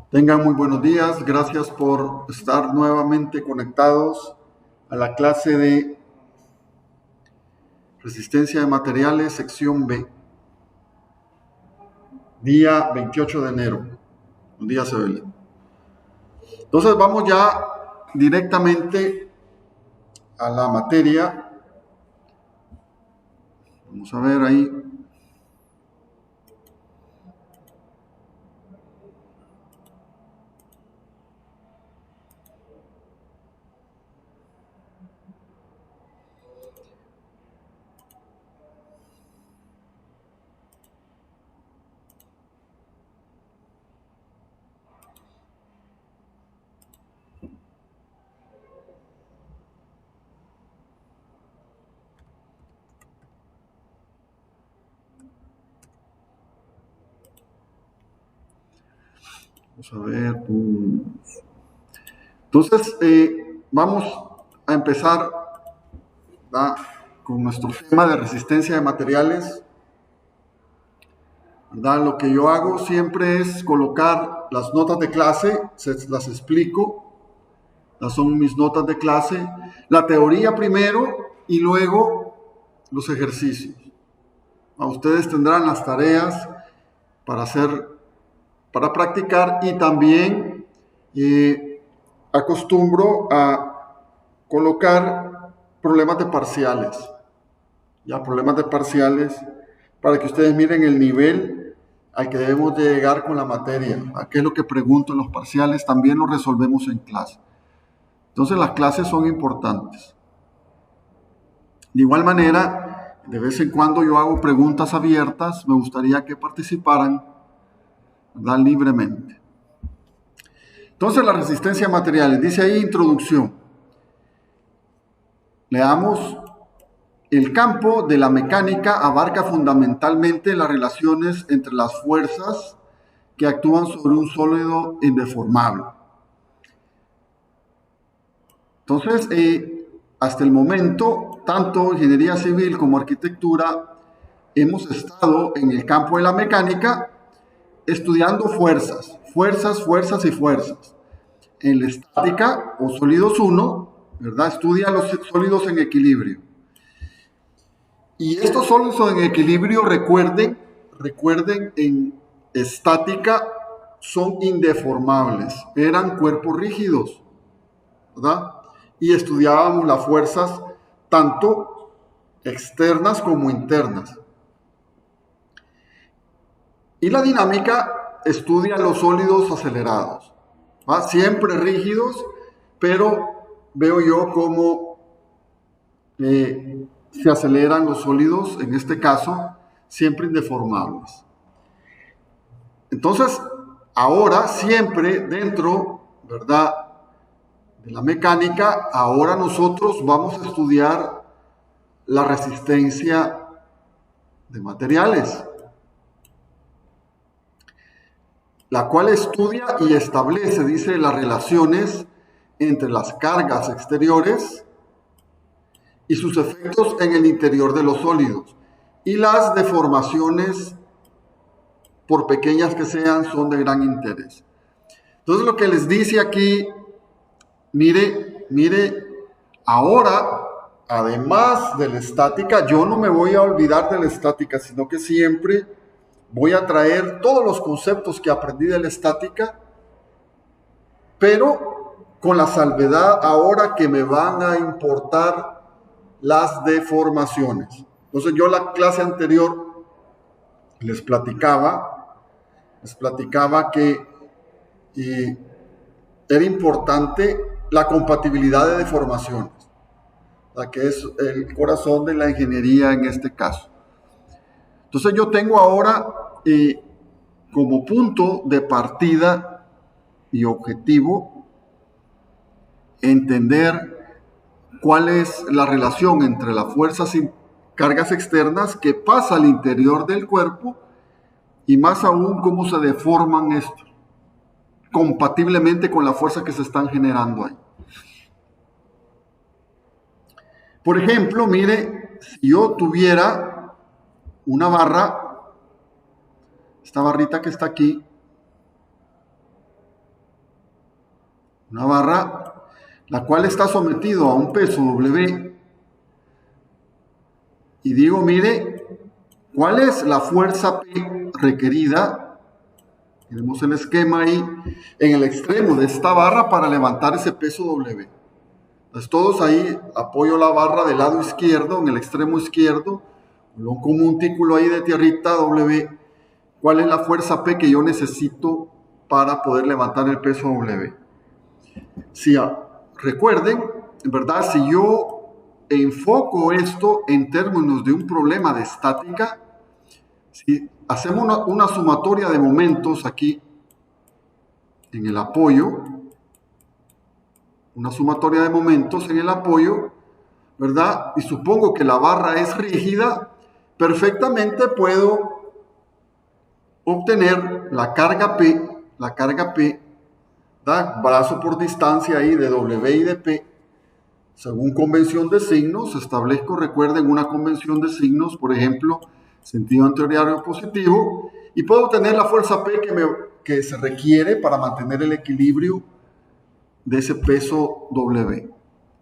Tengan muy buenos días. Gracias por estar nuevamente conectados a la clase de resistencia de materiales, sección B, día 28 de enero. Un día se ve. Entonces vamos ya directamente a la materia. Vamos a ver ahí. Vamos a ver. Entonces, vamos a empezar, ¿verdad?, con nuestro tema de resistencia de materiales. ¿Verdad? Lo que yo hago siempre es colocar las notas de clase, las explico, son mis notas de clase, la teoría primero y luego los ejercicios. Ustedes tendrán las tareas para hacer, para practicar, y también acostumbro a colocar problemas de parciales, problemas de parciales, para que ustedes miren el nivel al que debemos de llegar con la materia. ¿A qué es lo que pregunto en los parciales? También lo resolvemos en clase. Entonces las clases son importantes. De igual manera, de vez en cuando yo hago preguntas abiertas. Me gustaría que participaran, ¿verdad?, libremente. Entonces, la resistencia a materiales. Dice ahí introducción. Leamos. El campo de la mecánica abarca fundamentalmente las relaciones entre las fuerzas que actúan sobre un sólido indeformable. Entonces, hasta el momento, tanto ingeniería civil como arquitectura, hemos estado en el campo de la mecánica estudiando fuerzas. En la estática o sólidos 1, ¿verdad?, estudia los sólidos en equilibrio. Y estos sólidos en equilibrio, recuerden, en estática son indeformables, eran cuerpos rígidos, ¿verdad? Y estudiábamos las fuerzas tanto externas como internas. Y la dinámica estudia los sólidos acelerados, ¿va? Siempre rígidos, pero veo yo cómo se aceleran los sólidos, en este caso, siempre indeformables. Entonces, ahora siempre dentro, ¿verdad?, de la mecánica, ahora nosotros vamos a estudiar la resistencia de materiales, la cual estudia y establece, dice, las relaciones entre las cargas exteriores y sus efectos en el interior de los sólidos, y las deformaciones, por pequeñas que sean, son de gran interés. Entonces, lo que les dice aquí, mire, ahora, además de la estática, yo no me voy a olvidar de la estática, sino que siempre voy a traer todos los conceptos que aprendí de la estática, pero con la salvedad ahora que me van a importar las deformaciones. Entonces, yo la clase anterior les platicaba que era importante la compatibilidad de deformaciones, la que es el corazón de la ingeniería en este caso. Entonces, yo tengo ahora como punto de partida y objetivo entender cuál es la relación entre las fuerzas y cargas externas que pasa al interior del cuerpo, y más aún cómo se deforman estos compatiblemente con la fuerza que se están generando ahí. Por ejemplo, mire, si yo tuviera una barra, esta barrita que está aquí, una barra la cual está sometido a un peso W, y digo, mire, ¿cuál es la fuerza P requerida? Tenemos el esquema ahí en el extremo de esta barra para levantar ese peso W. Entonces todos ahí apoyo la barra del lado izquierdo, en el extremo izquierdo, coloco un montículo ahí de tierrita W. ¿Cuál es la fuerza P que yo necesito para poder levantar el peso W? Si recuerden, en verdad, si yo enfoco esto en términos de un problema de estática, si hacemos una sumatoria de momentos aquí en el apoyo, una sumatoria de momentos en el apoyo, ¿verdad? Y supongo que la barra es rígida, perfectamente puedo obtener la carga P, ¿verdad? Brazo por distancia ahí de W y de P, según convención de signos. Establezco, recuerden, una convención de signos, por ejemplo, sentido anterior positivo, y puedo obtener la fuerza P que se requiere para mantener el equilibrio de ese peso W.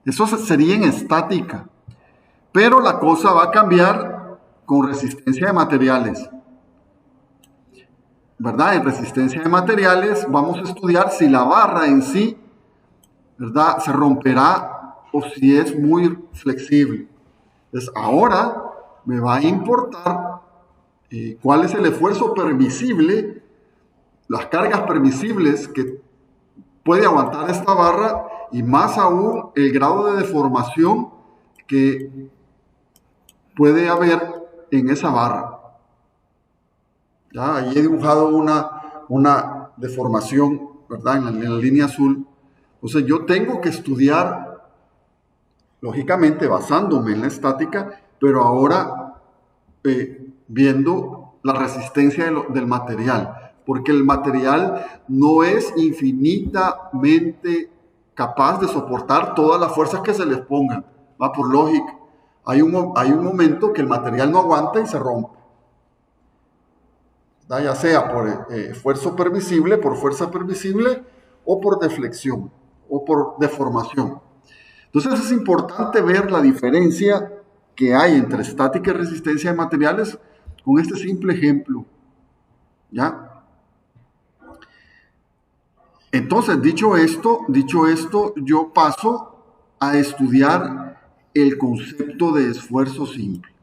Eso sería en estática, pero la cosa va a cambiar con resistencia de materiales, ¿verdad? En resistencia de materiales vamos a estudiar si la barra en sí, ¿verdad?, se romperá o si es muy flexible. Entonces ahora me va a importar cuál es el esfuerzo permisible, las cargas permisibles que puede aguantar esta barra, y más aún el grado de deformación que puede haber en esa barra. ¿Ya? Ahí he dibujado una deformación, ¿verdad?, en la línea azul. Entonces yo tengo que estudiar, lógicamente basándome en la estática, pero ahora viendo la resistencia del material, porque el material no es infinitamente capaz de soportar todas las fuerzas que se les pongan, va por lógica. Hay un momento que el material no aguanta y se rompe, ¿verdad? Ya sea por esfuerzo permisible, por fuerza permisible, o por deflexión, o por deformación. Entonces es importante ver la diferencia que hay entre estática y resistencia de materiales con este simple ejemplo, ¿ya? Entonces, dicho esto, yo paso a estudiar el concepto de esfuerzo simple.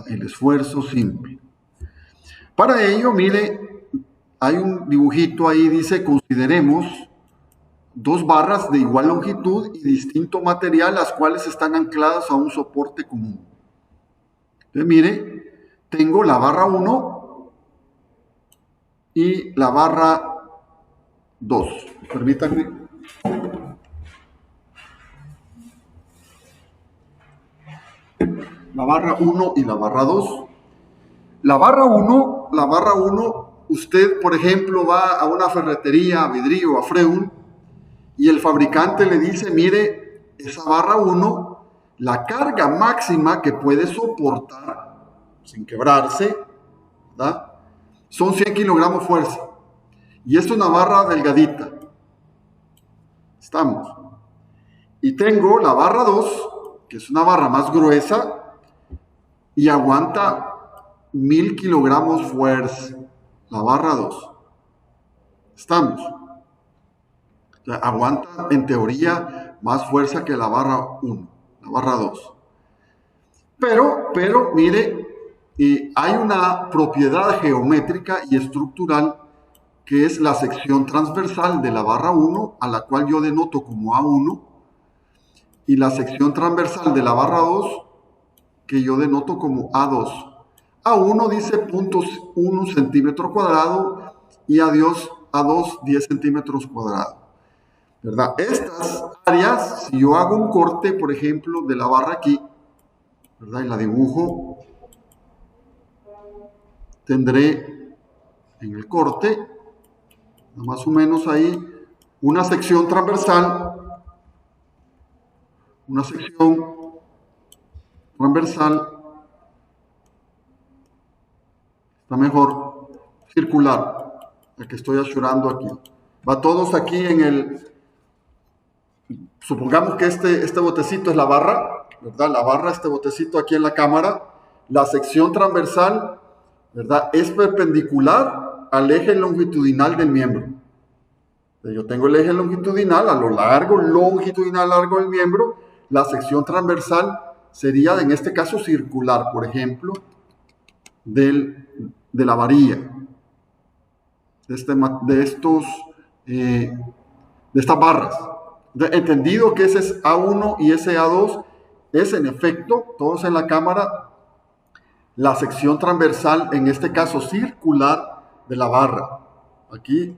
El esfuerzo simple. Para ello, mire, hay un dibujito ahí, dice, consideremos dos barras de igual longitud y distinto material, las cuales están ancladas a un soporte común. Entonces, mire, tengo la barra 1 y la barra 2. Permítanme. La barra 1 y la barra 2. La barra 1, usted, por ejemplo, va a una ferretería, a Vidrio, a Freun, y el fabricante le dice, mire, esa barra 1, la carga máxima que puede soportar sin quebrarse, ¿verdad?, son 100 kilogramos fuerza. Y es una barra delgadita. Estamos. Y tengo la barra 2, que es una barra más gruesa y aguanta 1000 kilogramos fuerza. La barra 2. Estamos. O sea, aguanta en teoría más fuerza que la barra 1, la barra 2. Pero, mire, hay una propiedad geométrica y estructural que es la sección transversal de la barra 1, a la cual yo denoto como A1, y la sección transversal de la barra 2, que yo denoto como A2. A1 dice 0.1 centímetro cuadrado y A2 10 centímetros cuadrados, ¿verdad? Estas áreas, si yo hago un corte, por ejemplo, de la barra aquí, ¿verdad?, y la dibujo, tendré en el corte, más o menos ahí, una sección transversal, está mejor, circular, la que estoy asurando aquí, Va todos aquí en el... Supongamos que este botecito es la barra, ¿verdad? La barra, este botecito aquí en la cámara. La sección transversal, ¿verdad? Es perpendicular al eje longitudinal del miembro. Yo tengo el eje longitudinal a lo largo, longitudinal largo del miembro. La sección transversal sería, en este caso, circular, por ejemplo, de la varilla. De estas barras. Entendido que ese es A1 y ese A2, es en efecto, todos en la cámara, la sección transversal, en este caso circular, de la barra. Aquí,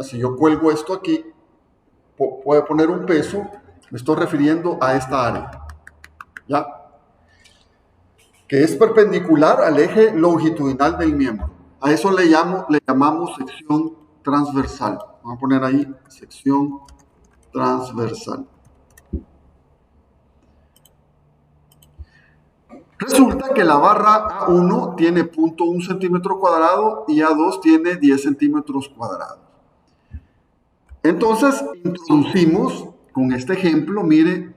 si yo cuelgo esto aquí, puedo poner un peso, me estoy refiriendo a esta área, ¿ya? Que es perpendicular al eje longitudinal del miembro. A eso le llamamos sección transversal. Vamos a poner ahí sección transversal. Resulta que la barra A1 tiene 0.1 centímetro cuadrado y A2 tiene 10 centímetros cuadrados. Entonces, introducimos con este ejemplo, mire,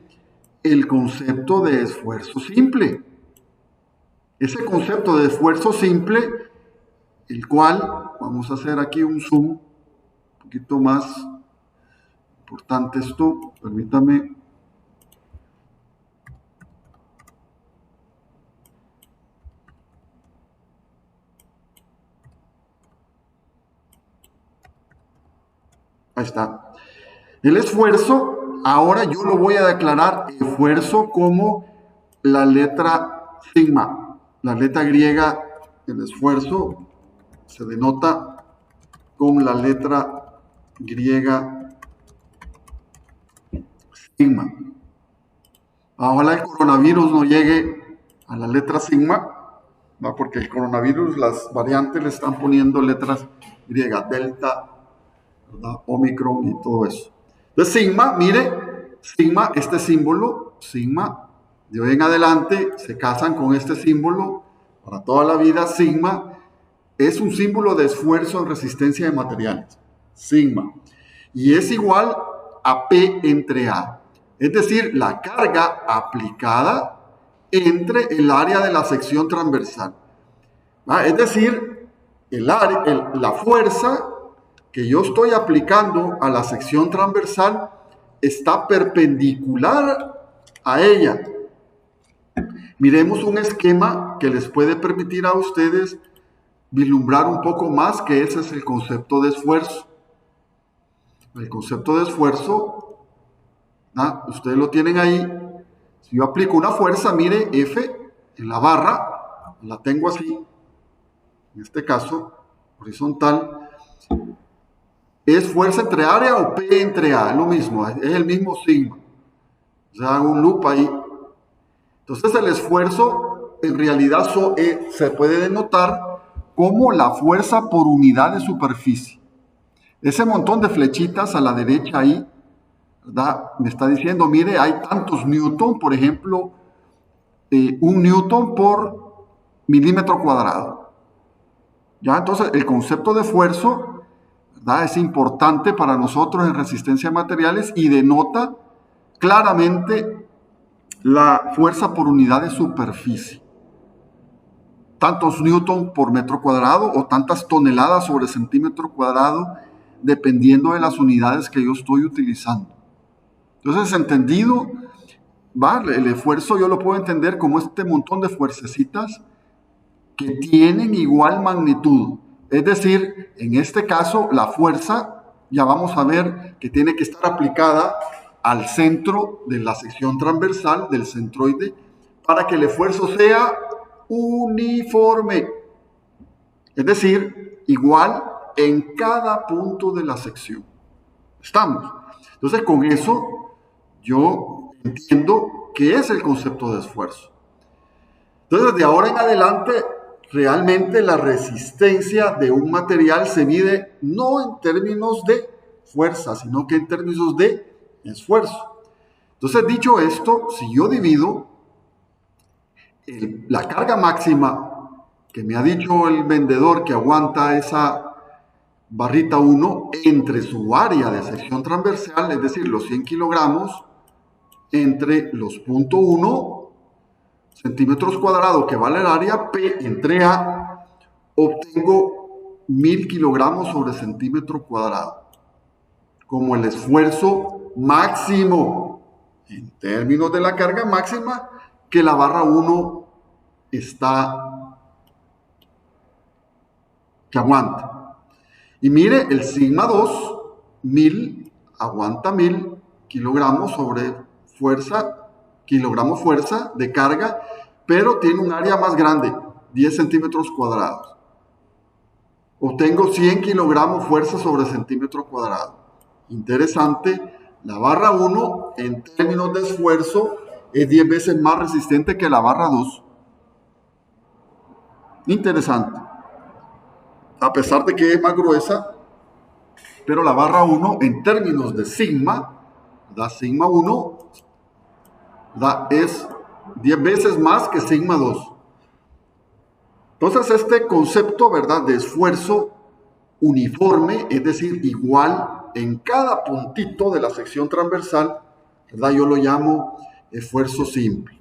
el concepto de esfuerzo simple. Ese concepto de esfuerzo simple, el cual, vamos a hacer aquí un zoom, un poquito más importante esto, permítame. Ahí está. El esfuerzo, ahora yo lo voy a declarar esfuerzo como la letra sigma. La letra griega, el esfuerzo, se denota con la letra griega sigma. Ojalá el coronavirus no llegue a la letra sigma, ¿no? Porque el coronavirus, las variantes le están poniendo letras griegas, delta, ¿verdad? Omicron y todo eso. Entonces sigma, mire, sigma, este símbolo, sigma, de hoy en adelante se casan con este símbolo para toda la vida. Sigma es un símbolo de esfuerzo en resistencia de materiales, sigma, y es igual a P entre A, es decir, la carga aplicada entre el área de la sección transversal. Es decir, la fuerza que yo estoy aplicando a la sección transversal está perpendicular a ella. Miremos un esquema que les puede permitir a ustedes vislumbrar un poco más que ese es el concepto de esfuerzo. El concepto de esfuerzo, ustedes lo tienen ahí. Si yo aplico una fuerza, mire, F en la barra, la tengo así, en este caso, horizontal. ¿Es fuerza entre área o P entre A? Es lo mismo, es el mismo sigma. O sea, hago un loop ahí. Entonces el esfuerzo en realidad se puede denotar como la fuerza por unidad de superficie. Ese montón de flechitas a la derecha ahí, ¿verdad? Me está diciendo, mire, hay tantos newton, por ejemplo, 1 newton por milímetro cuadrado. ¿Ya? Entonces el concepto de esfuerzo, ¿verdad?, es importante para nosotros en resistencia a materiales y denota claramente la fuerza por unidad de superficie. Tantos newton por metro cuadrado o tantas toneladas sobre centímetro cuadrado, dependiendo de las unidades que yo estoy utilizando. Entonces, entendido, el esfuerzo yo lo puedo entender como este montón de fuercecitas que tienen igual magnitud. Es decir, en este caso, la fuerza, ya vamos a ver que tiene que estar aplicada al centro de la sección transversal del centroide para que el esfuerzo sea uniforme. Es decir, igual en cada punto de la sección. ¿Estamos? Entonces, con eso yo entiendo qué es el concepto de esfuerzo. Entonces, de ahora en adelante, realmente la resistencia de un material se mide no en términos de fuerza, sino que en términos de esfuerzo. Entonces, dicho esto, si yo divido la carga máxima que me ha dicho el vendedor que aguanta barrita 1 entre su área de sección transversal, es decir, los 100 kilogramos, entre los 0.1 centímetros cuadrados que vale el área P entre A, obtengo 1000 kilogramos sobre centímetro cuadrado como el esfuerzo máximo en términos de la carga máxima que la barra 1 que aguanta. Y mire, el sigma 2, 1000, aguanta 1000 kilogramos sobre kilogramos fuerza de carga, pero tiene un área más grande, 10 centímetros cuadrados. Obtengo 100 kilogramos fuerza sobre centímetro cuadrado. Interesante, la barra 1 en términos de esfuerzo es 10 veces más resistente que la barra 2. Interesante. A pesar de que es más gruesa, pero la barra 1 en términos de sigma, sigma 1, es 10 veces más que sigma 2. Entonces este concepto, ¿verdad?, de esfuerzo uniforme, es decir, igual en cada puntito de la sección transversal, ¿verdad?, yo lo llamo esfuerzo simple.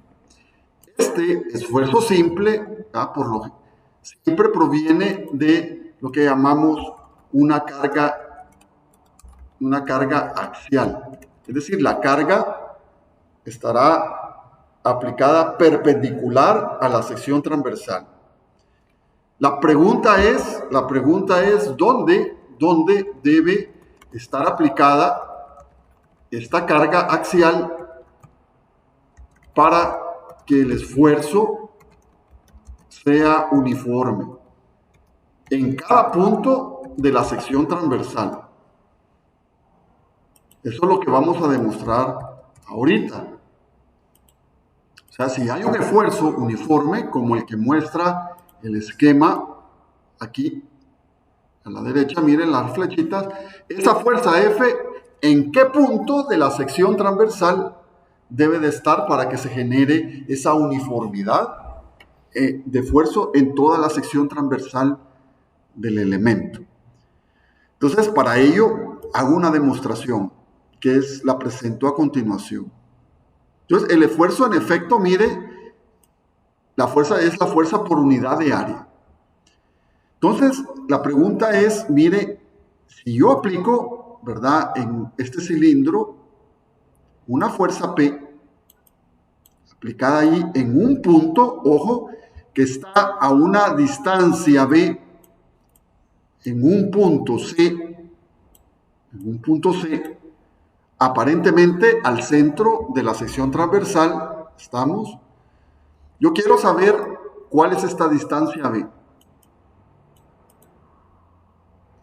Este esfuerzo simple, siempre proviene de lo que llamamos una carga axial. Es decir, la carga estará aplicada perpendicular a la sección transversal. La pregunta es ¿dónde debe estar aplicada esta carga axial para que el esfuerzo sea uniforme en cada punto de la sección transversal? Eso es lo que vamos a demostrar ahorita. O sea, si hay un esfuerzo uniforme como el que muestra el esquema aquí a la derecha, miren las flechitas, esa fuerza F, ¿en qué punto de la sección transversal debe de estar para que se genere esa uniformidad de esfuerzo en toda la sección transversal del elemento? Entonces, para ello hago una demostración que la presento a continuación. Entonces, el esfuerzo, en efecto, mire, la fuerza es la fuerza por unidad de área. Entonces, la pregunta es, mire, si yo aplico, ¿verdad?, en este cilindro una fuerza P aplicada ahí en un punto, ojo, que está a una distancia B, en un punto C, aparentemente al centro de la sección transversal, ¿estamos? Yo quiero saber cuál es esta distancia B.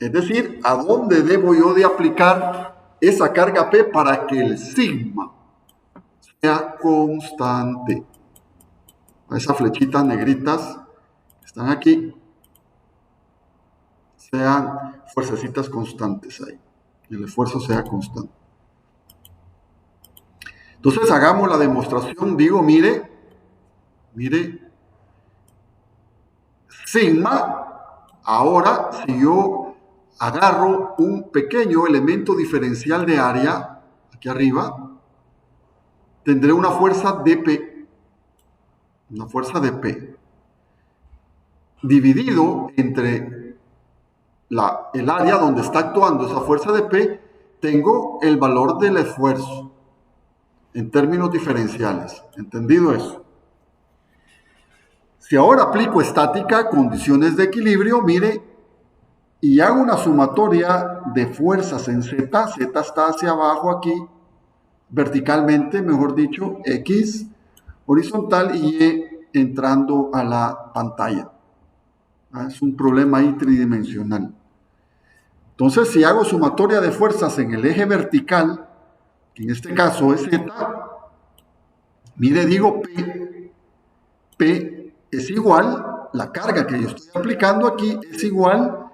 Es decir, ¿a dónde debo yo de aplicar esa carga P para que el sigma sea constante? Esas flechitas negritas que están aquí sean fuercecitas constantes ahí. Y el esfuerzo sea constante. Entonces hagamos la demostración. Digo, mire, sigma, ahora si yo agarro un pequeño elemento diferencial de área, aquí arriba, tendré una fuerza dP, dividido entre el área donde está actuando esa fuerza dP, tengo el valor del esfuerzo en términos diferenciales. ¿Entendido eso? Si ahora aplico estática, condiciones de equilibrio, mire, y hago una sumatoria de fuerzas en Z, Z está hacia abajo aquí, verticalmente, mejor dicho, X horizontal y Y entrando a la pantalla. Es un problema ahí tridimensional. Entonces, si hago sumatoria de fuerzas en el eje vertical, que en este caso es Z, mire, digo P es igual, la carga que yo estoy aplicando aquí es igual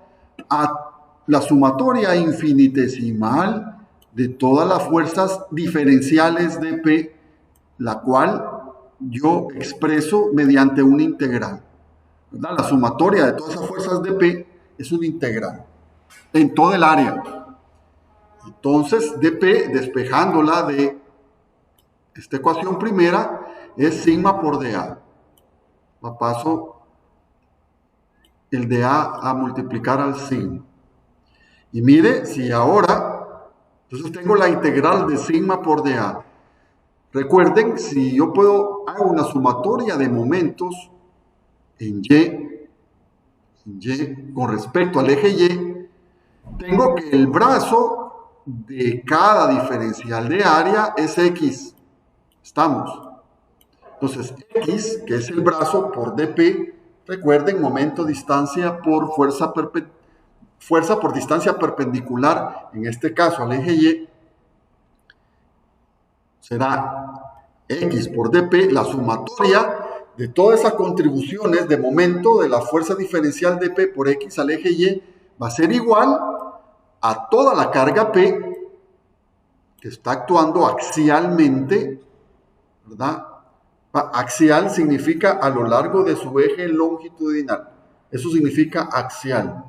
a la sumatoria infinitesimal de todas las fuerzas diferenciales de P, la cual yo expreso mediante una integral, ¿verdad? La sumatoria de todas esas fuerzas de P es una integral. en todo el área. Entonces, dp, despejándola de esta ecuación primera, es sigma por dA. Paso el dA a multiplicar al sigma. Y mire, si ahora, entonces tengo la integral de sigma por dA. Recuerden, si yo hago una sumatoria de momentos en Y con respecto al eje Y, tengo que el brazo de cada diferencial de área es X. ¿Estamos? Entonces, X, que es el brazo por dP, recuerden, momento, distancia por fuerza por distancia perpendicular, en este caso al eje Y, será X por dP, la sumatoria de todas esas contribuciones de momento de la fuerza diferencial dP por X al eje Y va a ser igual a toda la carga P que está actuando axialmente, ¿verdad? Axial significa a lo largo de su eje longitudinal. Eso significa axial.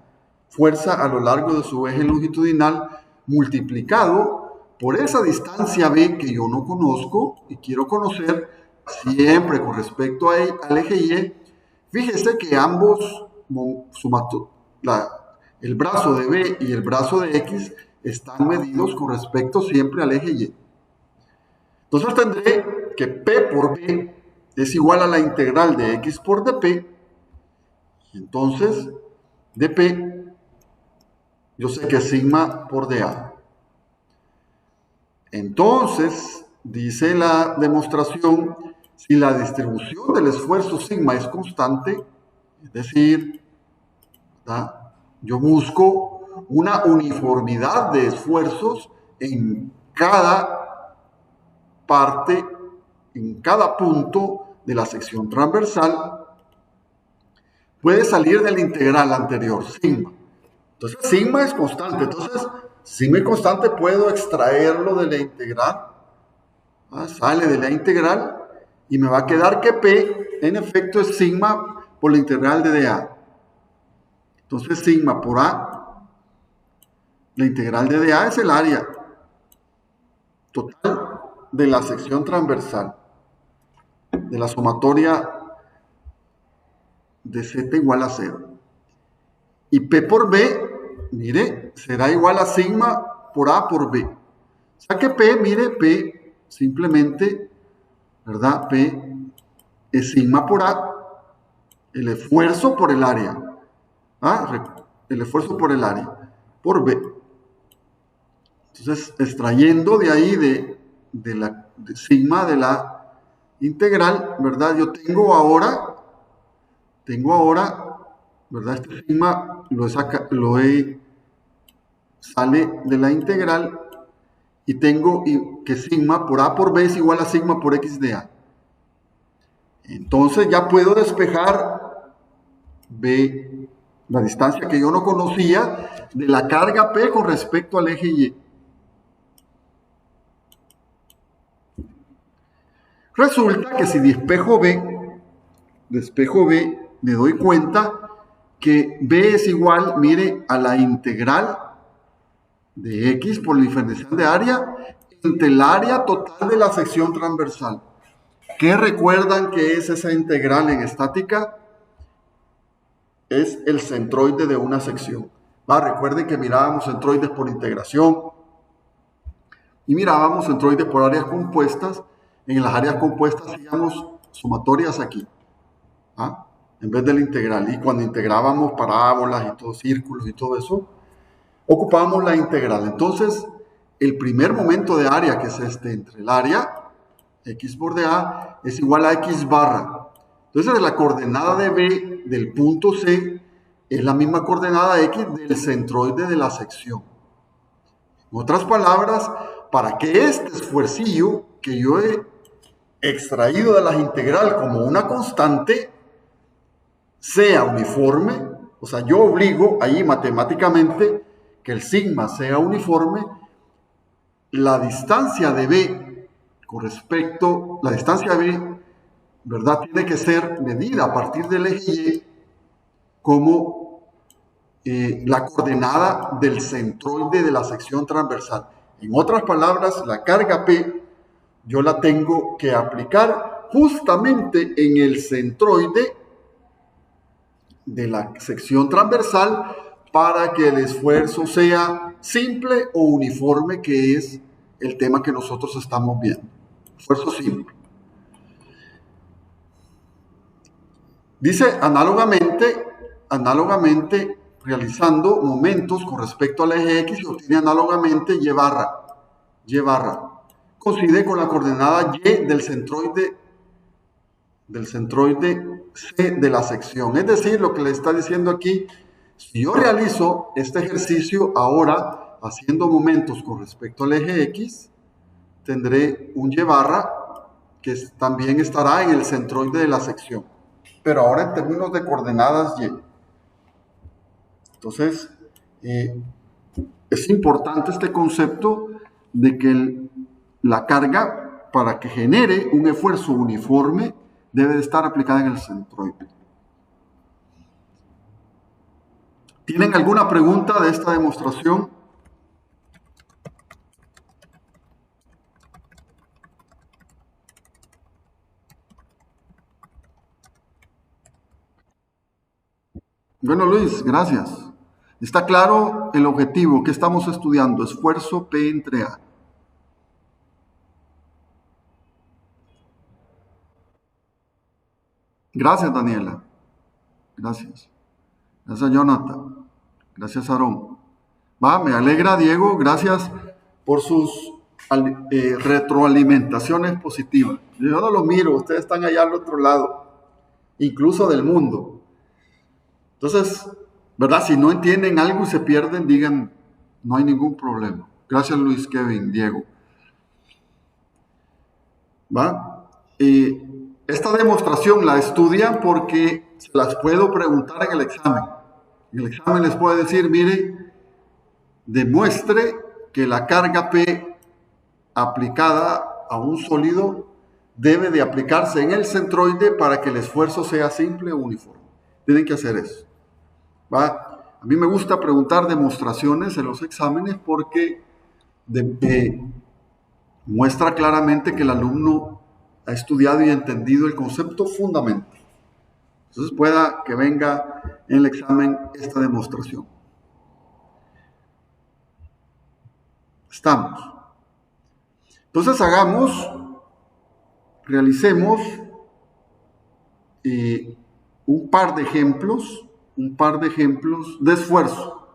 Fuerza a lo largo de su eje longitudinal multiplicado por esa distancia B que yo no conozco y quiero conocer siempre con respecto al eje Y. Fíjese que ambos, el brazo de B y el brazo de X, están medidos con respecto siempre al eje Y. Entonces tendré que P por B es igual a la integral de X por dP. Entonces, dP, yo sé que es sigma por dA. Entonces, dice la demostración, si la distribución del esfuerzo sigma es constante, es decir, ¿verdad?, yo busco una uniformidad de esfuerzos en cada parte, en cada punto de la sección transversal, puede salir de la integral anterior, sigma. Entonces, sigma es constante. Entonces, sigma es constante, puedo extraerlo de la integral. Sale de la integral y me va a quedar que P, en efecto, es sigma por la integral de dA. Entonces, sigma por A, la integral de dA es el área total de la sección transversal, de la sumatoria de Z igual a 0. Y P por B, mire, será igual a sigma por A por B. O sea que P, mire, P simplemente, ¿verdad? P es sigma por A, el esfuerzo por el área. El esfuerzo por el área, por B. Entonces, extrayendo de ahí de sigma de la integral, ¿verdad? Yo tengo ahora, ¿verdad? Este sigma sale de la integral y tengo que sigma por A por B es igual a sigma por X de A. Entonces ya puedo despejar B, la distancia que yo no conocía, de la carga P con respecto al eje Y. Resulta que si despejo B, me doy cuenta que B es igual, mire, a la integral de X por el diferencial de área entre el área total de la sección transversal. ¿Qué recuerdan que es esa integral en estática? Es el centroide de una sección. Recuerden que mirábamos centroides por integración y mirábamos centroides por áreas compuestas. En las áreas compuestas hacíamos sumatorias aquí, en vez de la integral. Y cuando integrábamos parábolas y todo, círculos y todo eso, ocupábamos la integral. Entonces, el primer momento de área, que es entre el área, X por dA, es igual a X barra. Entonces, la coordenada de B del punto C es la misma coordenada X del centroide de la sección. En otras palabras, para que este esfuercillo que yo he extraído de la integral como una constante sea uniforme, o sea, yo obligo ahí matemáticamente que el sigma sea uniforme, la distancia de B con respecto, la distancia B, ¿verdad?, tiene que ser medida a partir del eje Y como la coordenada del centroide de la sección transversal. En otras palabras, la carga P yo la tengo que aplicar justamente en el centroide de la sección transversal para que el esfuerzo sea simple o uniforme, que es el tema que nosotros estamos viendo. Esfuerzo simple. Dice análogamente, realizando momentos con respecto al eje X, se obtiene análogamente Y barra. Coincide con la coordenada Y del centroide C de la sección. Es decir, lo que le está diciendo aquí, si yo realizo este ejercicio ahora haciendo momentos con respecto al eje X, tendré un Y barra que también estará en el centroide de la sección, pero ahora en términos de coordenadas Y. Entonces, es importante este concepto de que la carga, para que genere un esfuerzo uniforme, debe de estar aplicada en el centroide. ¿Tienen alguna pregunta de esta demostración? Bueno, Luis, gracias. ¿Está claro el objetivo que estamos estudiando? Esfuerzo P entre A. Gracias, Daniela. Gracias. Gracias, Jonathan. Gracias, Aarón. Me alegra, Diego. Gracias por sus retroalimentaciones positivas. Yo no lo miro, ustedes están allá al otro lado, incluso del mundo. Entonces, ¿verdad? Si no entienden algo y se pierden, digan, no hay ningún problema. Gracias, Luis, Kevin, Diego. Esta demostración la estudian porque se las puedo preguntar en el examen. En el examen les puedo decir, mire, demuestre que la carga P aplicada a un sólido debe de aplicarse en el centroide para que el esfuerzo sea simple o uniforme. Tienen que hacer eso. A mí me gusta preguntar demostraciones en los exámenes porque muestra claramente que el alumno ha estudiado y entendido el concepto fundamental. Entonces pueda que venga en el examen esta demostración. Estamos. Entonces realicemos un par de ejemplos de esfuerzo.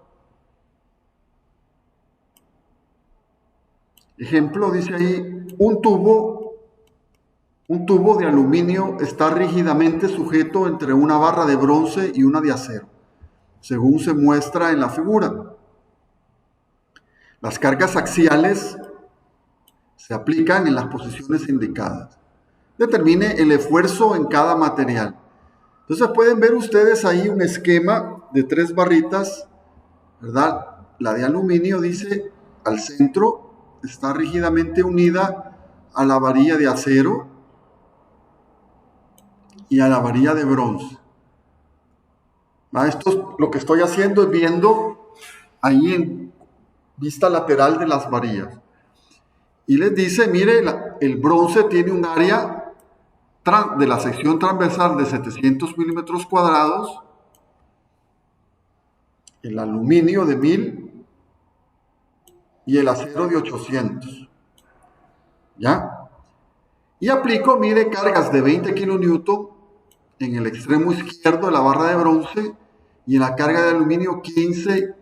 Ejemplo, dice ahí, un tubo de aluminio está rígidamente sujeto entre una barra de bronce y una de acero, según se muestra en la figura. Las cargas axiales se aplican en las posiciones indicadas. Determine el esfuerzo en cada material. Entonces pueden ver ustedes ahí un esquema de 3 barritas, ¿verdad? La de aluminio dice al centro está rígidamente unida a la varilla de acero y a la varilla de bronce. Esto lo que estoy haciendo es viendo ahí en vista lateral de las varillas. Y les dice, mire, el bronce tiene un área de la sección transversal de 700 milímetros cuadrados, el aluminio de 1000 y el acero de 800. ¿Ya? Y aplico, mire, cargas de 20 kilonewton en el extremo izquierdo de la barra de bronce y en la carga de aluminio 15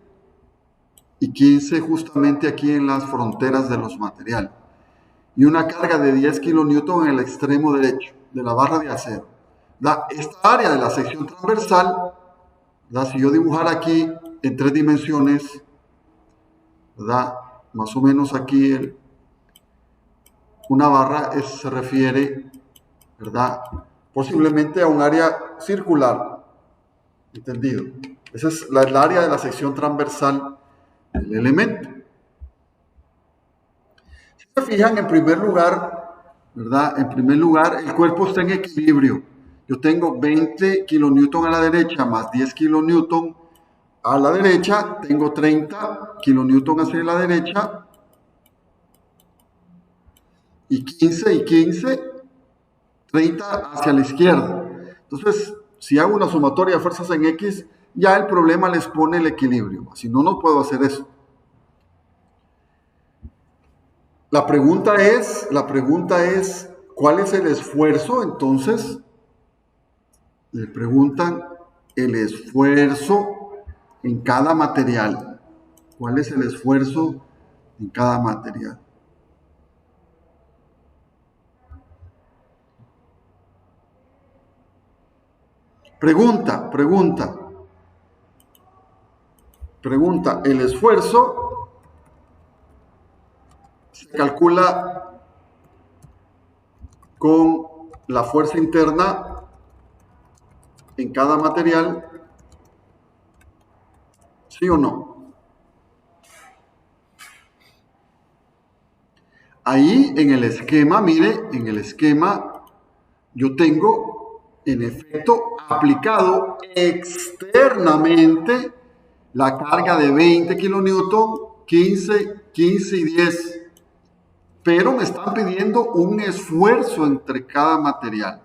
y 15 justamente aquí en las fronteras de los materiales. Y una carga de 10 kilonewton en el extremo derecho de la barra de acero. Esta área de la sección transversal, si yo dibujara aquí en 3 dimensiones, más o menos aquí una barra se refiere, posiblemente a un área circular. ¿Entendido? Esa es el área de la sección transversal del elemento. Si se fijan, en primer lugar, el cuerpo está en equilibrio. Yo tengo 20 kilonewton a la derecha más 10 kilonewton a la derecha tengo 30 kilonewton hacia la derecha y 15, 30 hacia la izquierda. Entonces, si hago una sumatoria de fuerzas en X, ya el problema les pone el equilibrio. Si no, no puedo hacer eso. La pregunta es, ¿cuál es el esfuerzo? Entonces, le preguntan el esfuerzo en cada material. ¿Cuál es el esfuerzo en cada material? Pregunta, el esfuerzo se calcula con la fuerza interna en cada material, ¿sí o no? Ahí en el esquema, mire, en el esquema yo tengo en efecto aplicado externamente la carga de 20 kilonewton, 15 y 10. Pero me están pidiendo un esfuerzo entre cada material.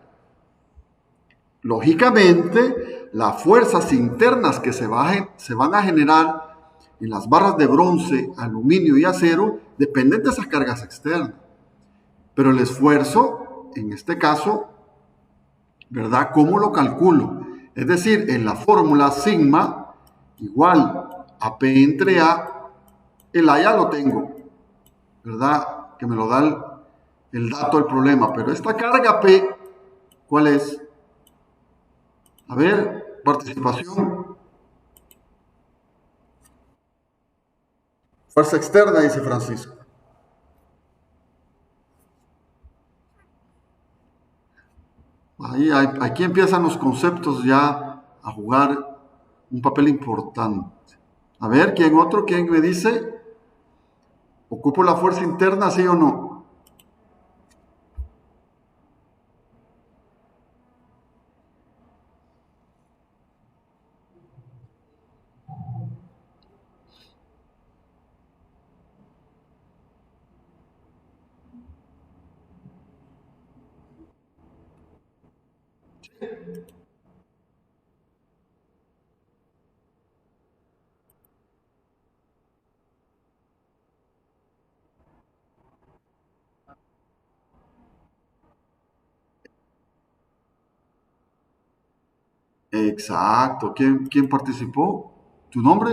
Lógicamente, las fuerzas internas que se van a generar en las barras de bronce, aluminio y acero dependen de esas cargas externas. Pero el esfuerzo, en este caso, ¿verdad? ¿Cómo lo calculo? Es decir, en la fórmula sigma igual a P entre A, el A ya lo tengo, ¿verdad? Que me lo da el dato del problema. Pero esta carga P, ¿cuál es? A ver, participación. Fuerza externa, dice Francisco. Aquí empiezan los conceptos ya a jugar un papel importante. A ver, ¿quién me dice? ¿Ocupo la fuerza interna, sí o no? Exacto. ¿Quién participó? ¿Tu nombre?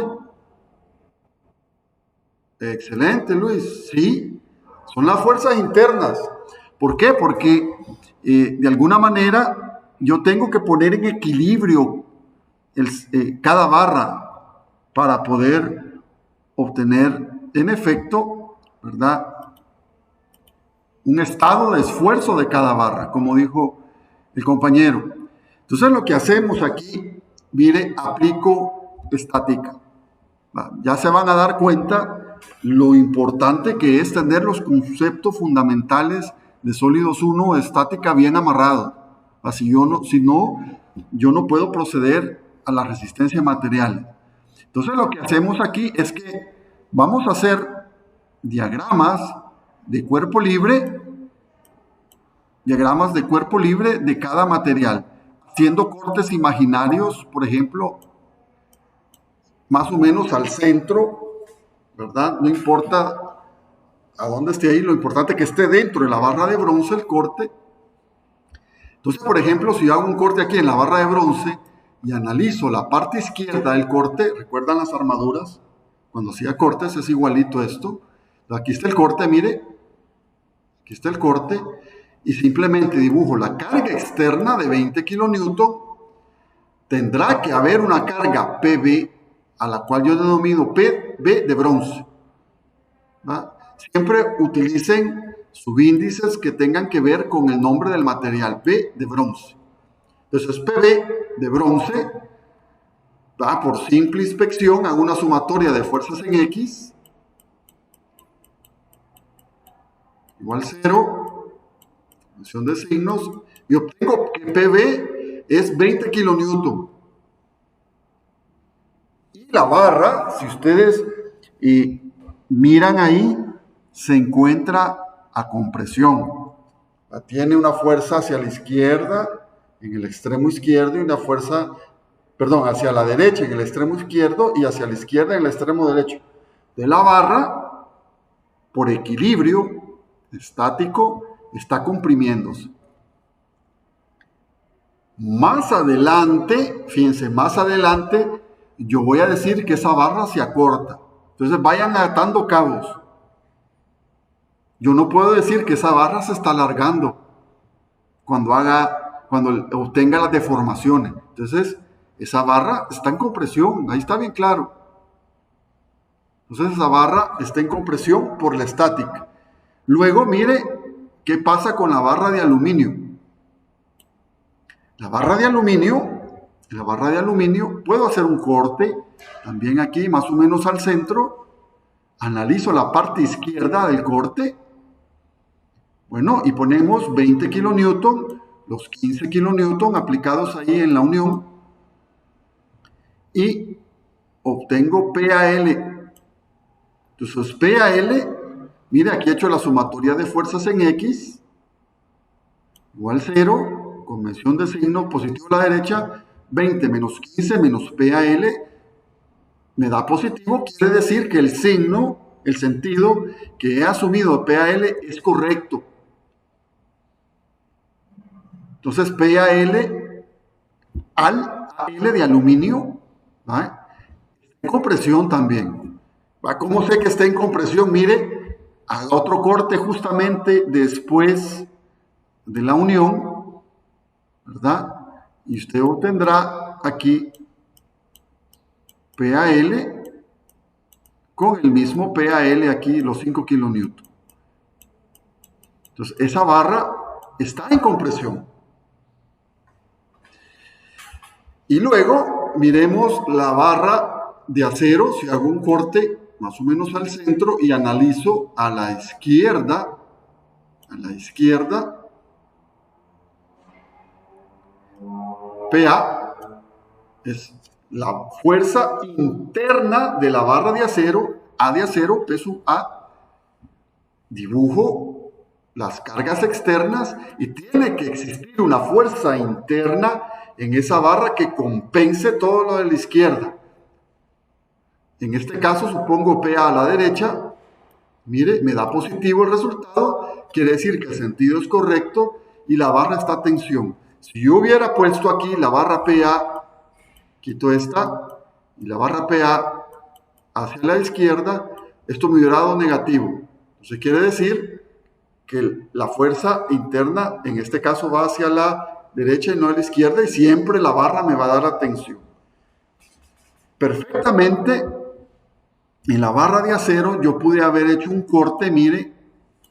Excelente, Luis. Sí, son las fuerzas internas. ¿Por qué? Porque de alguna manera yo tengo que poner en equilibrio cada barra para poder obtener en efecto, ¿verdad? Un estado de esfuerzo de cada barra, como dijo el compañero. Entonces lo que hacemos aquí, mire, aplico estática. Ya se van a dar cuenta lo importante que es tener los conceptos fundamentales de sólidos 1, estática bien amarrados. Si no, yo no puedo proceder a la resistencia material. Entonces lo que hacemos aquí es que vamos a hacer diagramas de cuerpo libre de cada material, haciendo cortes imaginarios, por ejemplo, más o menos al centro, ¿verdad? No importa a dónde esté ahí, lo importante es que esté dentro de la barra de bronce el corte. Entonces, por ejemplo, si hago un corte aquí en la barra de bronce y analizo la parte izquierda del corte, ¿recuerdan las armaduras? Cuando hacía cortes es igualito esto. Aquí está el corte, mire. Aquí está el corte. Y simplemente dibujo la carga externa de 20 kilonewton. Tendrá que haber una carga PB, a la cual yo denomino PB de bronce. ¿Va? Siempre utilicen subíndices que tengan que ver con el nombre del material, P de bronce. Entonces, PB de bronce, ¿va? Por simple inspección, hago una sumatoria de fuerzas en X, igual 0, función de signos, y obtengo que PB es 20 kilonewton. Y Y la barra, si ustedes miran ahí, se encuentra a compresión. Tiene una fuerza hacia la izquierda, en el extremo izquierdo, y una fuerza, perdón, hacia la derecha en el extremo izquierdo y hacia la izquierda en el extremo derecho. De la barra, por equilibrio estático, está comprimiéndose. Más adelante, fíjense, más adelante, yo voy a decir que esa barra se acorta. Entonces vayan atando cabos. Yo no puedo decir que esa barra se está alargando cuando obtenga las deformaciones. Entonces, esa barra está en compresión, ahí está bien claro. Entonces, esa barra está en compresión por la estática. Luego, mire qué pasa con la barra de aluminio. La barra de aluminio, puedo hacer un corte, también aquí más o menos al centro, analizo la parte izquierda del corte, bueno, y ponemos 20 kilonewton, los 15 kilonewton aplicados ahí en la unión, y obtengo PAL. Entonces, PAL, mire, aquí he hecho la sumatoria de fuerzas en X, igual 0, convención de signo positivo a la derecha, 20 menos 15 menos PAL, me da positivo, quiere decir que el signo, el sentido que he asumido de PAL es correcto. Entonces, PAL al AL de aluminio, ¿va? En compresión también. ¿Va? ¿Cómo sé que está en compresión? Mire, haga otro corte justamente después de la unión, ¿verdad? Y usted obtendrá aquí PAL con el mismo PAL aquí, los 5 kilonewton. Entonces, esa barra está en compresión. Y luego miremos la barra de acero, si hago un corte más o menos al centro y analizo a la izquierda, PA es la fuerza interna de la barra de acero, A de acero, P sub A, dibujo las cargas externas y tiene que existir una fuerza interna en esa barra que compense todo lo de la izquierda. En este caso supongo PA a la derecha, mire, me da positivo el resultado, quiere decir que el sentido es correcto y la barra está a tensión. Si yo hubiera puesto aquí la barra PA, quito esta, y la barra PA hacia la izquierda, esto me hubiera dado negativo. Entonces quiere decir que la fuerza interna, en este caso, va hacia la derecha y no a la izquierda, y siempre la barra me va a dar la tensión. Perfectamente, en la barra de acero yo pude haber hecho un corte, mire,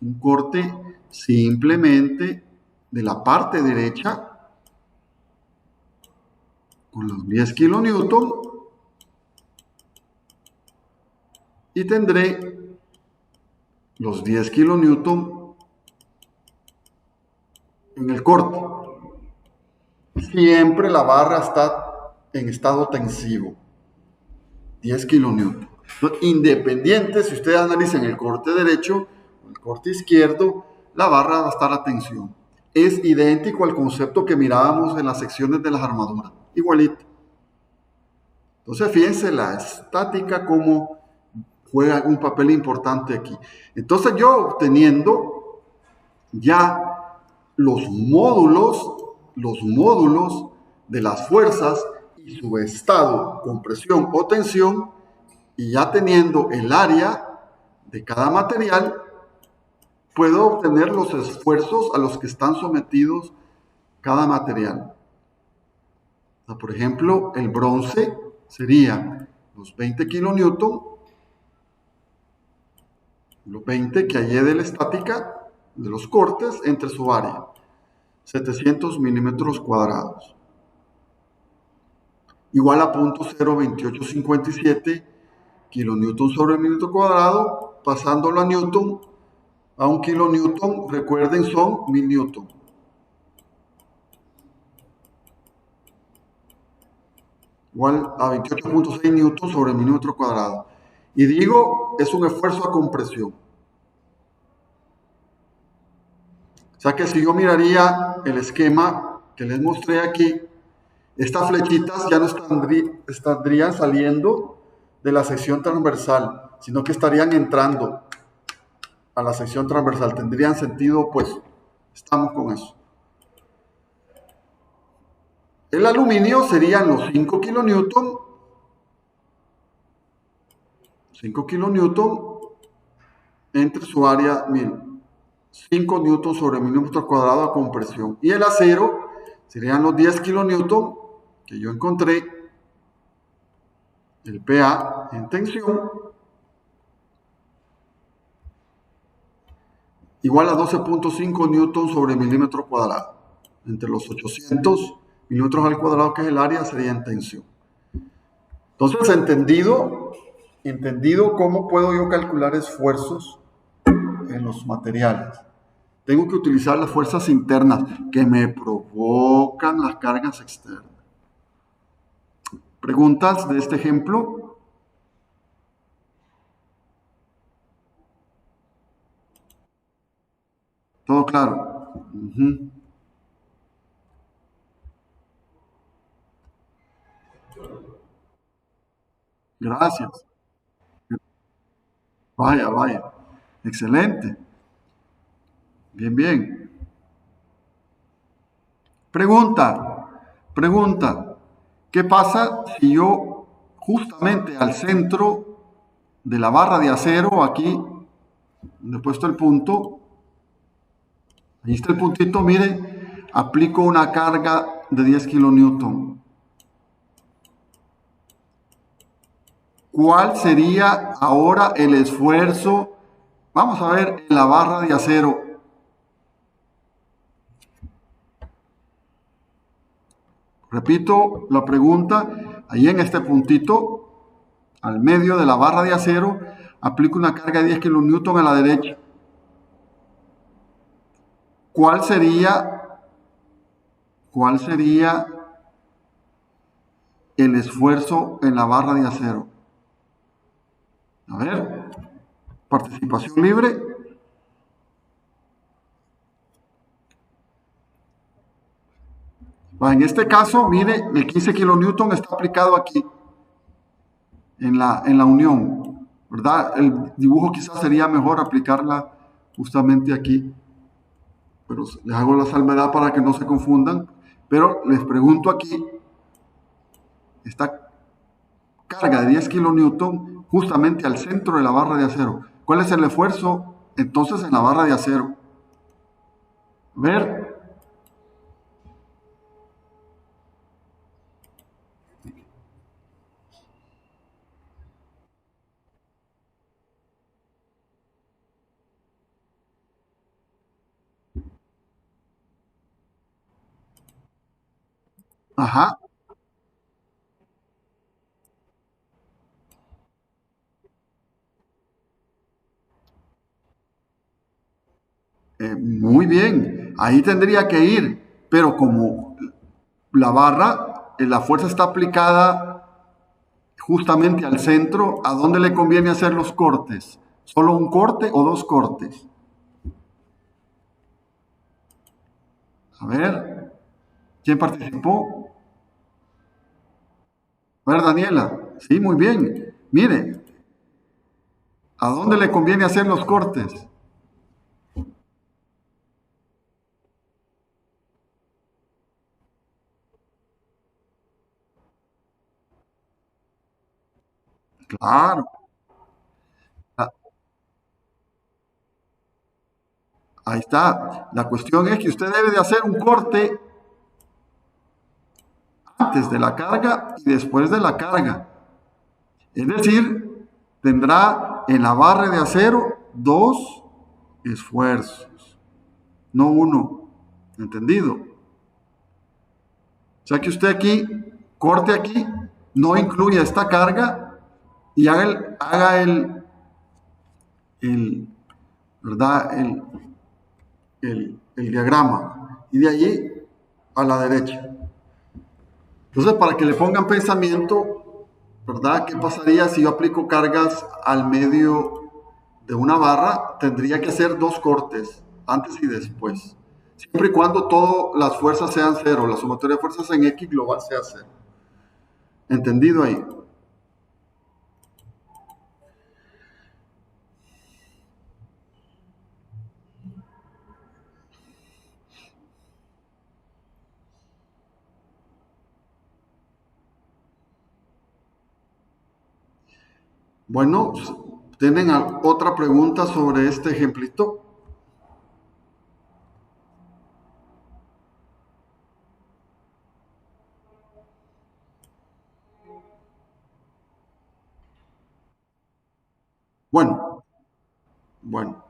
un corte simplemente de la parte derecha con los 10 kilonewton y tendré los 10 kilonewton en el corte. Siempre la barra está en estado tensivo, 10 kilonewton. Independiente, si ustedes analizan el corte derecho o el corte izquierdo, la barra va a estar a tensión. Es idéntico al concepto que mirábamos en las secciones de las armaduras, igualito. Entonces, fíjense la estática como juega un papel importante aquí. Entonces, yo obteniendo ya los módulos de las fuerzas y su estado, compresión o tensión, y ya teniendo el área de cada material, puedo obtener los esfuerzos a los que están sometidos cada material. O sea, por ejemplo, el bronce sería los 20 kilonewton, los 20 que hallé de la estática de los cortes entre su área, 700 milímetros cuadrados, igual a 0.2857 kilonewton sobre milímetro cuadrado, pasándolo a newton, a un kilonewton, recuerden, son 1000 newton. igual a 28.6 newtons sobre milímetro cuadrado. Y digo, es un esfuerzo a compresión. O sea que si yo miraría el esquema que les mostré aquí, estas flechitas ya no estarían saliendo de la sección transversal, sino que estarían entrando a la sección transversal. Tendrían sentido, pues, estamos con eso. El aluminio serían los 5 kilonewton. 5 kilonewton entre su área 1000. 5 newtons sobre milímetro cuadrado a compresión. Y el acero serían los 10 kilonewton que yo encontré, el PA en tensión, igual a 12.5 newtons sobre milímetro cuadrado. Entre los 800 milímetros al cuadrado, que es el área, sería en tensión. Entonces, entendido cómo puedo yo calcular esfuerzos en los materiales. Tengo que utilizar las fuerzas internas que me provocan las cargas externas. ¿Preguntas de este ejemplo? ¿Todo claro? Gracias. Vaya, vaya. Excelente. Bien, bien. Pregunta. ¿Qué pasa si yo justamente al centro de la barra de acero, aquí, donde he puesto el punto, ahí está el puntito, mire, aplico una carga de 10 kilonewton? ¿Cuál sería ahora el esfuerzo? Vamos a ver en la barra de acero. Repito la pregunta, ahí en este puntito, al medio de la barra de acero, aplico una carga de 10 kilonewton a la derecha. ¿Cuál sería el esfuerzo en la barra de acero? A ver, participación libre. En este caso, mire, el 15 kilonewton está aplicado aquí, en la unión, ¿verdad? El dibujo quizás sería mejor aplicarla justamente aquí, pero les hago la salvedad para que no se confundan. Pero les pregunto aquí, esta carga de 10 kilonewton justamente al centro de la barra de acero. ¿Cuál es el esfuerzo entonces en la barra de acero? A ver. Ajá. Muy bien, ahí tendría que ir, pero como la barra, la fuerza está aplicada justamente al centro, ¿a dónde le conviene hacer los cortes? ¿Solo un corte o dos cortes? A ver, ¿quién participó? A ver, Daniela. Sí, muy bien. Mire, ¿a dónde le conviene hacer los cortes? Claro. Ah, ahí está. La cuestión es que usted debe de hacer un corte antes de la carga y después de la carga. Es decir, tendrá en la barra de acero dos esfuerzos, no uno. ¿Entendido? O sea que usted aquí, corte aquí, no incluya esta carga y el, ¿verdad? El diagrama. Y de allí a la derecha. Entonces, para que le pongan pensamiento, ¿verdad? ¿Qué pasaría si yo aplico cargas al medio de una barra? Tendría que hacer dos cortes, antes y después. Siempre y cuando todas las fuerzas sean cero, la sumatoria de fuerzas en X global sea cero. ¿Entendido ahí? Bueno, ¿tienen otra pregunta sobre este ejemplito? Bueno, bueno.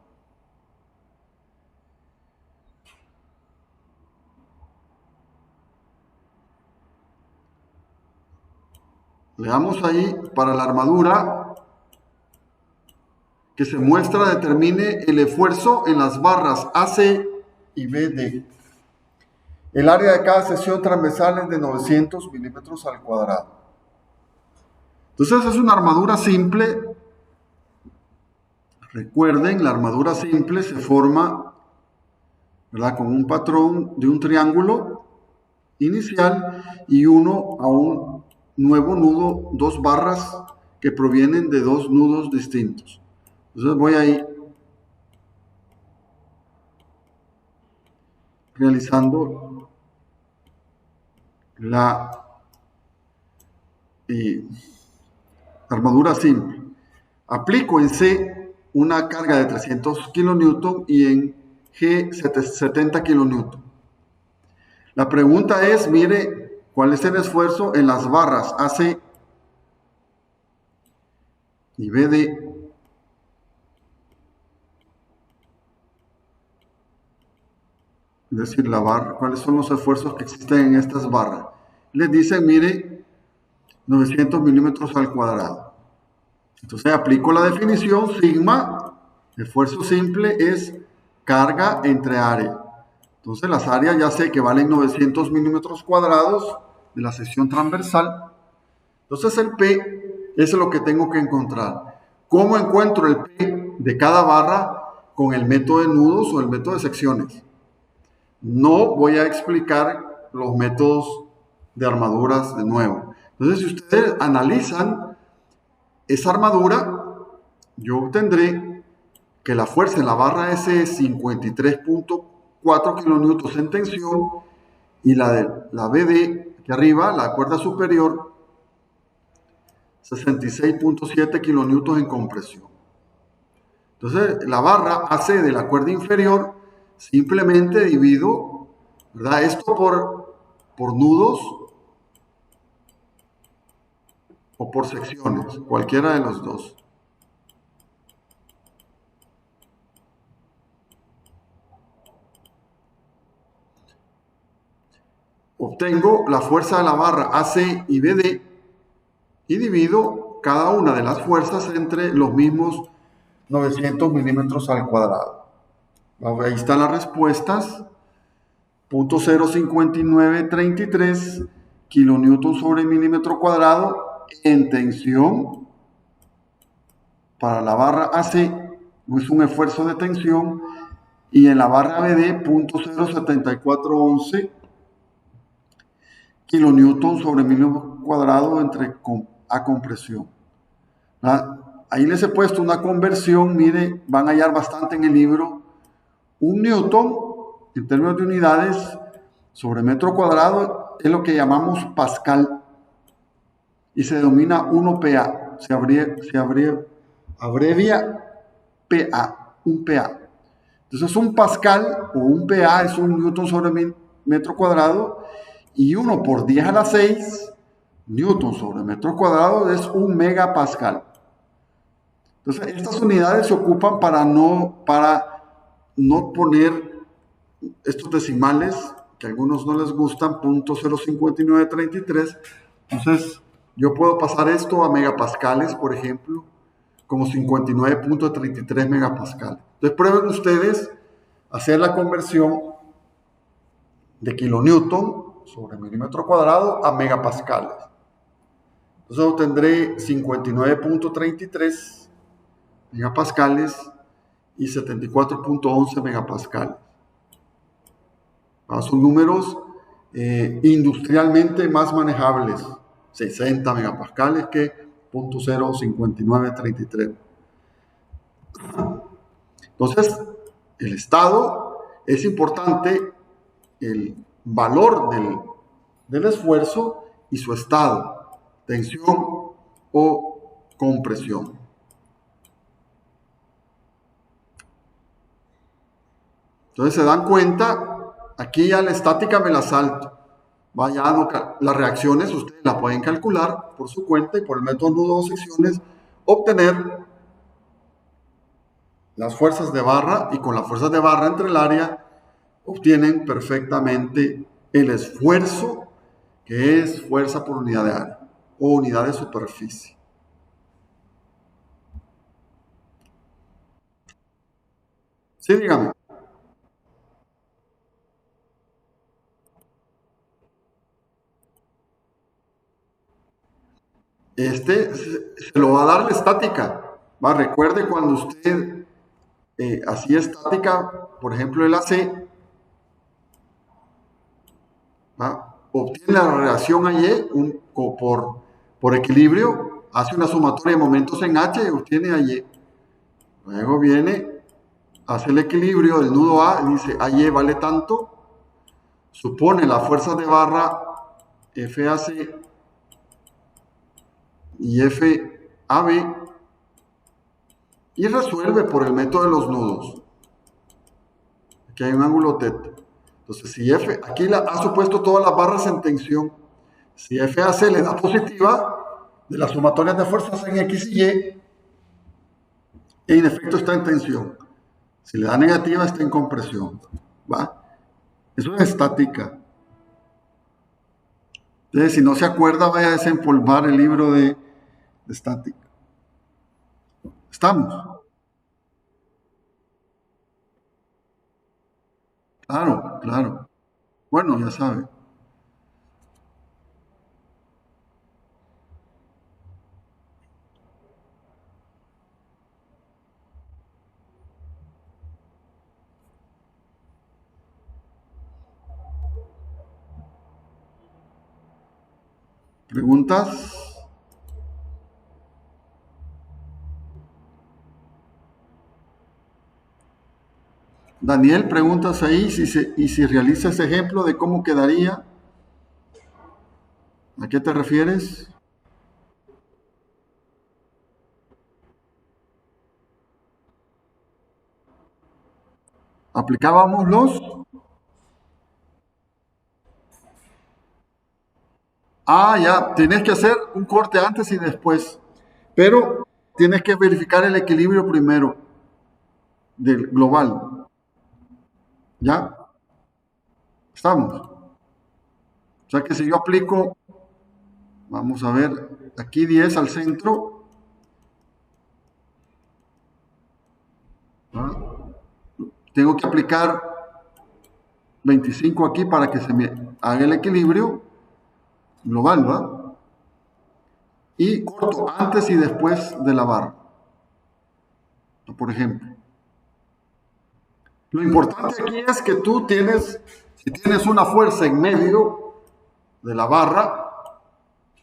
Leamos ahí para la armadura que se muestra determine el esfuerzo en las barras AC y BD. El área de cada sección transversal es de 900 milímetros al cuadrado. Entonces es una armadura simple. Recuerden, la armadura simple se forma, ¿verdad?, con un patrón de un triángulo inicial y uno a un nuevo nudo, dos barras que provienen de dos nudos distintos. Entonces voy a ir realizando la armadura simple. Aplico en C una carga de 300 kN y en G 70 kN. La pregunta es, mire, ¿cuál es el esfuerzo en las barras AC y BD? Es decir, la barra, ¿cuáles son los esfuerzos que existen en estas barras? Les dicen, mire, 900 milímetros al cuadrado. Entonces aplico la definición, sigma, esfuerzo simple es carga entre área. Entonces las áreas ya sé que valen 900 milímetros cuadrados de la sección transversal. Entonces el P es lo que tengo que encontrar. ¿Cómo encuentro el P de cada barra? Con el método de nudos o el método de secciones. No voy a explicar los métodos de armaduras de nuevo. Entonces, si ustedes analizan esa armadura, yo obtendré que la fuerza en la barra S es 53.4 kN en tensión y la de la BD, aquí arriba, la cuerda superior, 66.7 kN en compresión. Entonces, la barra AC de la cuerda inferior, simplemente divido, ¿verdad?, esto por nudos o por secciones, cualquiera de los dos. Obtengo la fuerza de la barra AC y BD y divido cada una de las fuerzas entre los mismos 900 milímetros al cuadrado. Ahí están las respuestas. 0.05933 kilonewton sobre milímetro cuadrado en tensión para la barra AC, es un esfuerzo de tensión, y en la barra BD 0.07411 kilonewton sobre milímetro cuadrado a compresión. Ahí les he puesto una conversión, mire, van a hallar bastante en el libro. Un newton, en términos de unidades, sobre metro cuadrado es lo que llamamos pascal y se denomina 1 PA, se abrevia PA, un PA. Entonces un pascal o un PA es un newton sobre metro cuadrado y 1 por 10 a la 6 newton sobre metro cuadrado es un megapascal. Entonces estas unidades se ocupan para no poner estos decimales que a algunos no les gustan, 0.05933. Entonces yo puedo pasar esto a megapascales, por ejemplo, como 59.33 megapascales. Entonces prueben ustedes hacer la conversión de kilonewton sobre milímetro cuadrado a megapascales. Entonces obtendré 59.33 megapascales y 74.11 megapascales. Son números industrialmente más manejables, 60 megapascales que 0.05933. Entonces, el estado es importante, el valor del esfuerzo y su estado, tensión o compresión. Entonces se dan cuenta, aquí ya la estática me la salto. Las reacciones ustedes las pueden calcular por su cuenta y por el método nudo secciones, obtener las fuerzas de barra, y con las fuerzas de barra entre el área obtienen perfectamente el esfuerzo, que es fuerza por unidad de área o unidad de superficie. Sí, dígame. Se lo va a dar la estática. Recuerde cuando usted hacía estática, por ejemplo el AC, obtiene la relación Y por equilibrio, hace una sumatoria de momentos en H y obtiene Y. Luego viene, hace el equilibrio del nudo A y dice AY vale tanto, supone la fuerza de barra FAC y FAB y resuelve por el método de los nudos. Aquí hay un ángulo θ. Entonces, si aquí ha supuesto todas las barras en tensión. Si FAC le da positiva, de las sumatorias de fuerzas en X y Y, en efecto está en tensión. Si le da negativa, está en compresión. Eso es estática. Entonces, si no se acuerda, vaya a desempolvar el libro de estática. ¿Estamos? Claro, claro. Bueno, ya sabe. ¿Preguntas? Daniel, preguntas ahí y si realiza ese ejemplo de cómo quedaría. ¿A qué te refieres? Aplicábamos ya, tienes que hacer un corte antes y después, pero tienes que verificar el equilibrio primero del global. ¿Ya? ¿Estamos? O sea que si yo aplico, vamos a ver, aquí 10 al centro, tengo que aplicar 25 aquí para que se me haga el equilibrio global, ¿va? Y corto antes y después de la barra, por ejemplo. Lo importante aquí es que si tienes una fuerza en medio de la barra,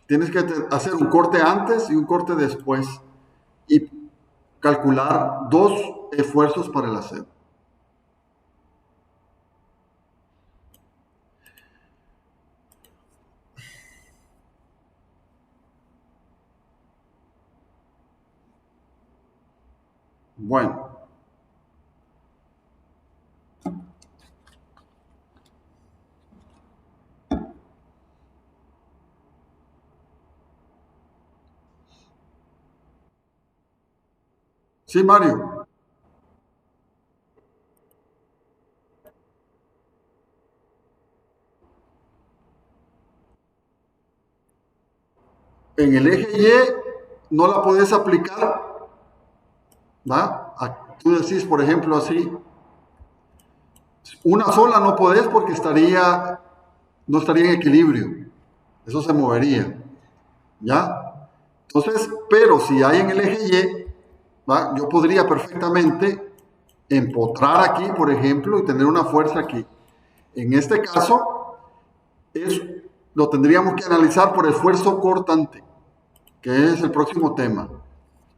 tienes que hacer un corte antes y un corte después y calcular dos esfuerzos para el acero. Bueno. Sí, Mario. En el eje Y no la podés aplicar, ¿va? Tú decís, por ejemplo, así, una sola no podés porque estaría no estaría en equilibrio, eso se movería, ¿ya? Entonces, pero si hay en el eje Y, ¿va? Yo podría perfectamente empotrar aquí, por ejemplo, y tener una fuerza aquí. En este caso, es, lo tendríamos que analizar por esfuerzo cortante, que es el próximo tema.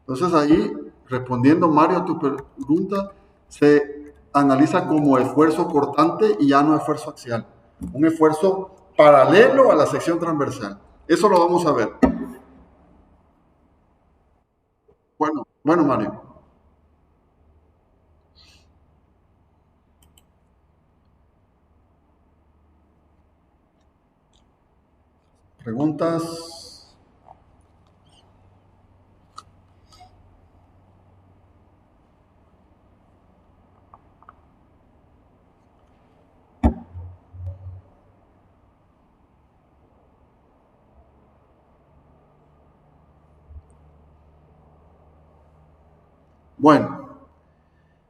Entonces ahí, respondiendo Mario a tu pregunta, se analiza como esfuerzo cortante y ya no esfuerzo axial. Un esfuerzo paralelo a la sección transversal. Eso lo vamos a ver. Bueno, Mario. Preguntas. Bueno,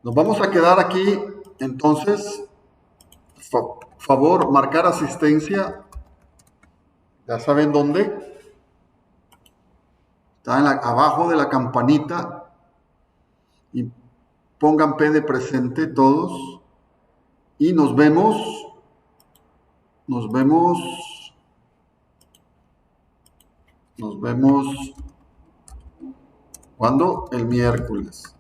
nos vamos a quedar aquí. Entonces, favor, marcar asistencia. Ya saben dónde. Está abajo de la campanita. Y pongan P de presente todos. Y nos vemos, nos vemos, ¿cuándo? El miércoles.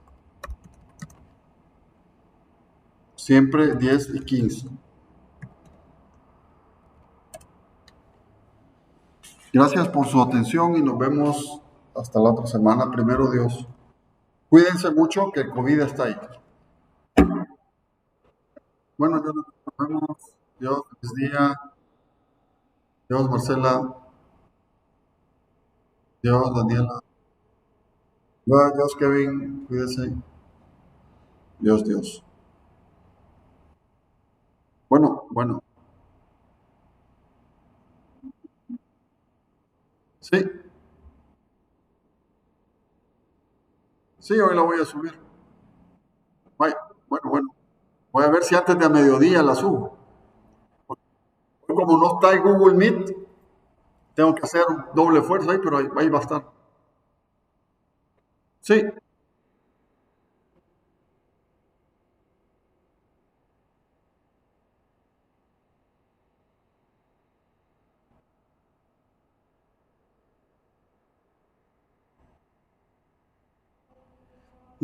Siempre 10:15. Gracias por su atención y nos vemos hasta la otra semana, primero Dios. Cuídense mucho que el COVID está ahí. Bueno, ya nos vemos. Dios, feliz día. Dios, Marcela. Dios, Daniela. Dios, Kevin. Cuídense. Dios, Dios. Bueno. Sí, sí, hoy la voy a subir. Ay, bueno. Voy a ver si antes de mediodía la subo. Como no está en Google Meet, tengo que hacer un doble esfuerzo ahí, pero ahí va a estar. Sí,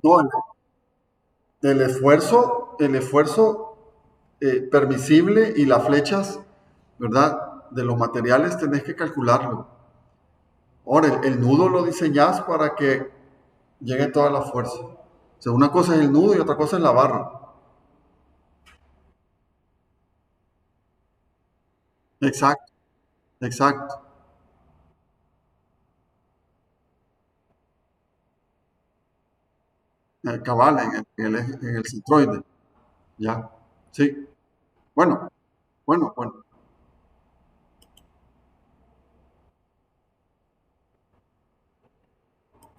no, el esfuerzo permisible y las flechas, ¿verdad? De los materiales tenés que calcularlo. Ahora, el nudo lo diseñás para que llegue toda la fuerza. O sea, una cosa es el nudo y otra cosa es la barra. Exacto, exacto. Cabal, en el centroide. Ya. Sí. Bueno, bueno.